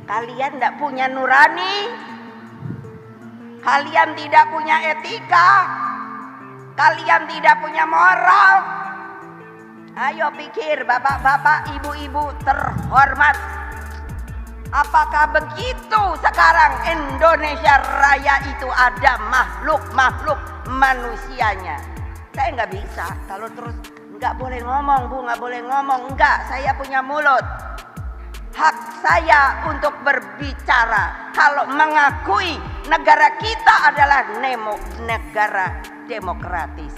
Kalian tidak punya nurani, kalian tidak punya etika, kalian tidak punya moral. Ayo pikir bapak-bapak, ibu-ibu terhormat. Apakah begitu sekarang Indonesia Raya itu ada makhluk-makhluk manusianya? Saya nggak bisa kalau terus nggak boleh ngomong, Bu, nggak boleh ngomong. Enggak, saya punya mulut. Hak saya untuk berbicara kalau mengakui negara kita adalah negara demokratis.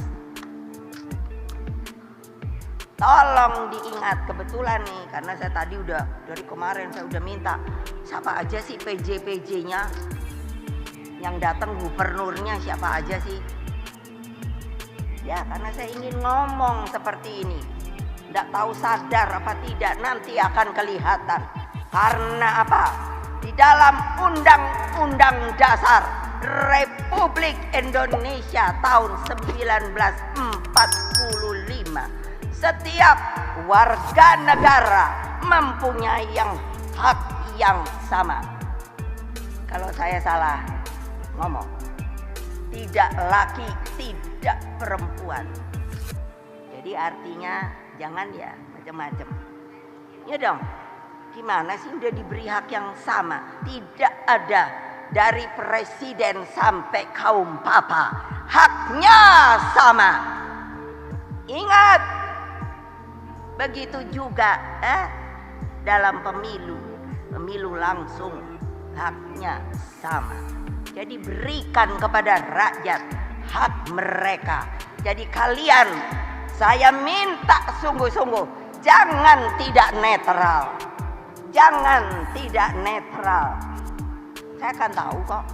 Tolong diingat, kebetulan nih, karena saya tadi udah dari kemarin saya udah minta siapa aja sih PJ-PJ-nya yang datang, gubernurnya siapa aja sih? Ya, karena saya ingin ngomong seperti ini. Tidak tahu sadar apa tidak, nanti akan kelihatan. Karena apa? Di dalam Undang-Undang Dasar Republik Indonesia tahun 1945, setiap warga negara mempunyai hak yang sama. Kalau saya salah ngomong, tidak laki, tidak perempuan. Jadi artinya jangan ya macam-macam. Ya dong, gimana sih udah diberi hak yang sama? Tidak ada dari presiden sampai kaum papa, haknya sama. Ingat, begitu juga dalam pemilu langsung haknya sama. Jadi berikan kepada rakyat hak mereka. Jadi kalian, saya minta sungguh-sungguh, jangan tidak netral. Jangan tidak netral. Saya akan tahu kok.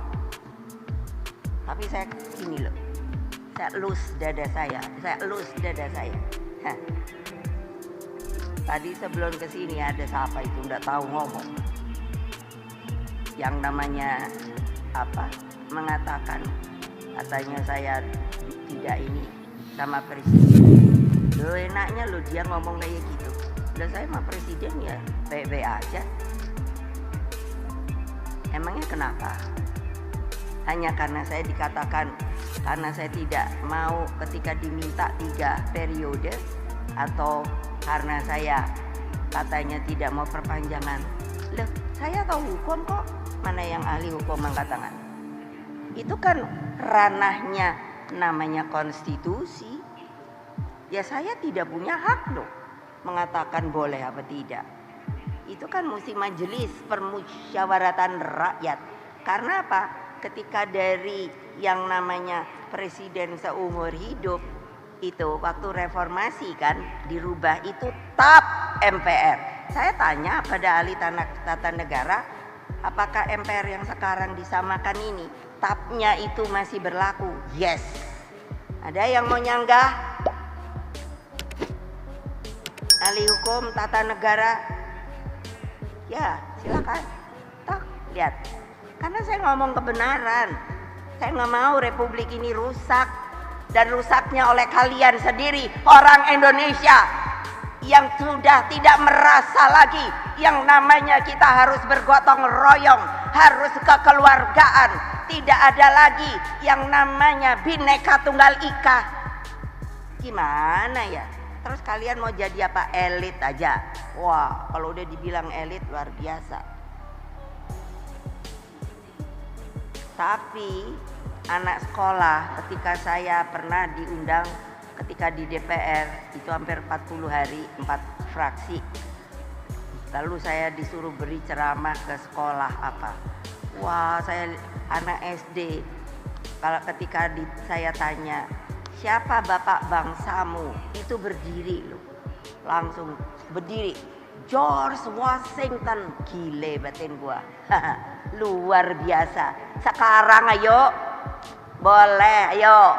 Tapi saya ini loh, saya elus dada saya. Tadi sebelum kesini ada siapa itu nggak tahu ngomong. Yang namanya apa? Mengatakan katanya saya tidak ini sama presiden. Loh enaknya loh dia ngomong kayak gitu. Udah saya sama presiden ya baik-baik aja. Emangnya kenapa? Hanya karena saya dikatakan, karena saya tidak mau ketika diminta 3 periode, atau karena saya katanya tidak mau perpanjangan. Loh, saya tahu hukum kok. Mana yang ahli hukum mengatakan? Itu kan ranahnya namanya konstitusi. Ya saya tidak punya hak loh mengatakan boleh apa tidak. Itu kan mesti majelis permusyawaratan rakyat. Karena apa? Ketika dari yang namanya presiden seumur hidup itu waktu reformasi kan dirubah itu TAP MPR. Saya tanya pada ahli tata negara, apakah MPR yang sekarang disamakan ini TAP-nya itu masih berlaku? Yes. Ada yang mau nyanggah? Ahli hukum tata negara? Ya, silakan. Toh, lihat. Karena saya ngomong kebenaran. Saya nggak mau republik ini rusak. Dan rusaknya oleh kalian sendiri, orang Indonesia yang sudah tidak merasa lagi yang namanya kita harus bergotong royong, harus kekeluargaan, tidak ada lagi yang namanya Bhinneka Tunggal Ika. Gimana ya? Terus kalian mau jadi apa? Elit aja. Wah, kalau udah dibilang elit luar biasa. Tapi anak sekolah, ketika saya pernah diundang ketika di DPR itu hampir 40 hari 4 fraksi, lalu saya disuruh beri ceramah ke sekolah apa. Wah, saya anak SD, kalau ketika saya tanya siapa bapak bangsamu, itu berdiri loh, langsung berdiri, George Washington. Gile batin gua. Luar biasa. Sekarang ayo, boleh, ayo.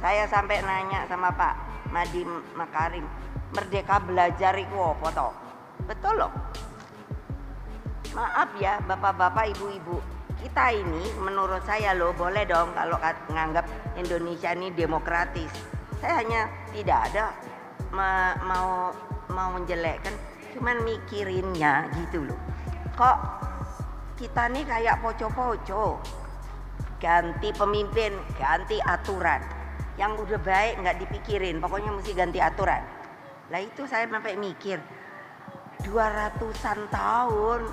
Saya sampai nanya sama Pak Nadiem Makarim, Merdeka Belajar itu apa toh? Betul loh. Maaf ya bapak-bapak, ibu-ibu, kita ini menurut saya loh boleh dong kalau nganggap Indonesia ini demokratis. Saya hanya tidak ada mau menjelekkan, cuman mikirinnya gitu loh. Kok kita nih kayak poco-poco. Ganti pemimpin, ganti aturan. Yang udah baik nggak dipikirin, pokoknya mesti ganti aturan. Lah itu saya sampai mikir, 200-an tahun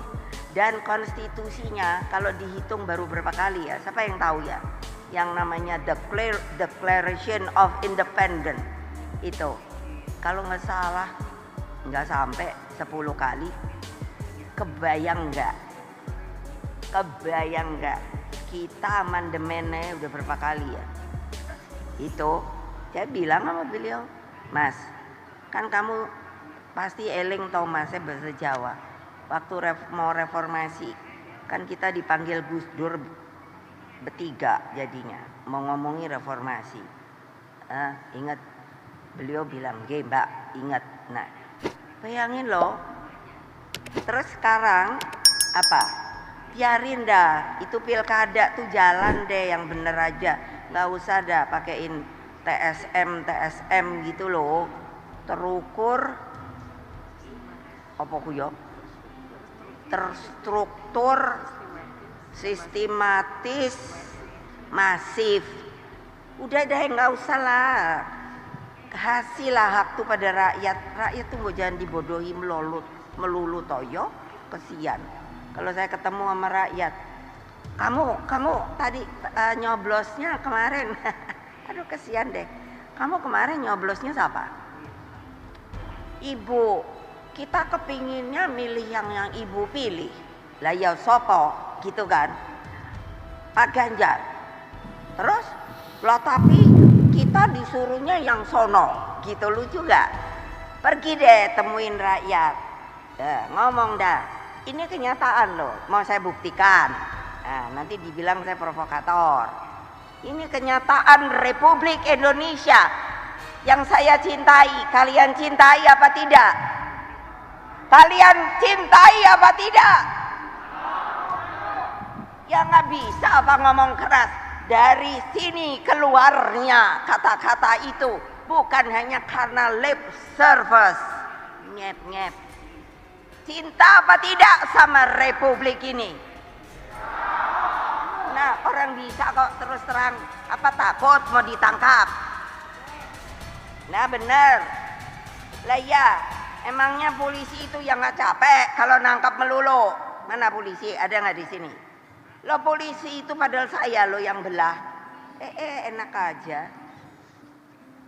dan konstitusinya kalau dihitung baru berapa kali ya? Siapa yang tahu ya? Yang namanya Declaration of Independence itu. Kalau nggak salah nggak sampai 10 kali. Kebayang nggak? Kebayang nggak? Kita amandemennya udah berapa kali ya? Itu saya bilang sama beliau, Mas, kan kamu pasti eling tau Masnya bahasa Jawa. Waktu mau reformasi kan kita dipanggil Gus Dur bertiga jadinya mau ngomongi reformasi. Ingat beliau bilang, "Ge Mbak, ingat." Nah, bayangin loh. Terus sekarang apa? Biarin dah, itu pilkada tuh jalan deh yang bener aja. Nggak usah dah pakein TSM gitu loh. Terukur apa kuyo? Terstruktur, sistematis, masif. Udah deh nggak usah lah. Kasih lah hak tuh pada rakyat. Rakyat tuh jangan dibodohi melulu toyo, kesian. Kalau saya ketemu sama rakyat, kamu tadi nyoblosnya kemarin, aduh kesian deh. Kamu kemarin nyoblosnya siapa? Ibu. Kita kepinginnya milih yang ibu pilih. Lah ya sopo, gitu kan? Pak Ganjar. Terus, lah tapi kita disuruhnya yang sono, gitu lucu gak? Pergi deh temuin rakyat, ngomong dah. Ini kenyataan loh, mau saya buktikan. Nah, nanti dibilang saya provokator. Ini kenyataan Republik Indonesia yang saya cintai. Kalian cintai apa tidak? Kalian cintai apa tidak? Ya nggak bisa apa ngomong keras. Dari sini keluarnya kata-kata itu bukan hanya karena lip service. Nyep-nyep. Cinta apa tidak sama Republik ini? Nah, orang bisa kok terus terang apa takut mau ditangkap? Nah, bener. Lah ya, emangnya polisi itu yang nggak capek kalau nangkap melulu? Mana polisi? Ada nggak di sini? Lo polisi itu padahal saya lo yang belah. Enak aja.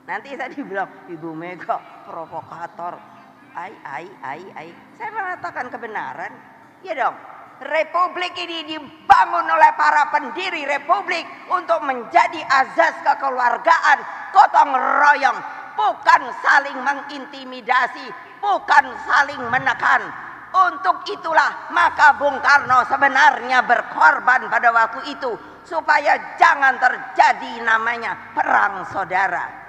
Nanti saya dibilang Ibu Mega provokator. Saya mengatakan kebenaran. Ya dong. Republik ini dibangun oleh para pendiri republik untuk menjadi azas kekeluargaan, gotong royong, bukan saling mengintimidasi, bukan saling menekan. Untuk itulah maka Bung Karno sebenarnya berkorban pada waktu itu supaya jangan terjadi namanya perang saudara.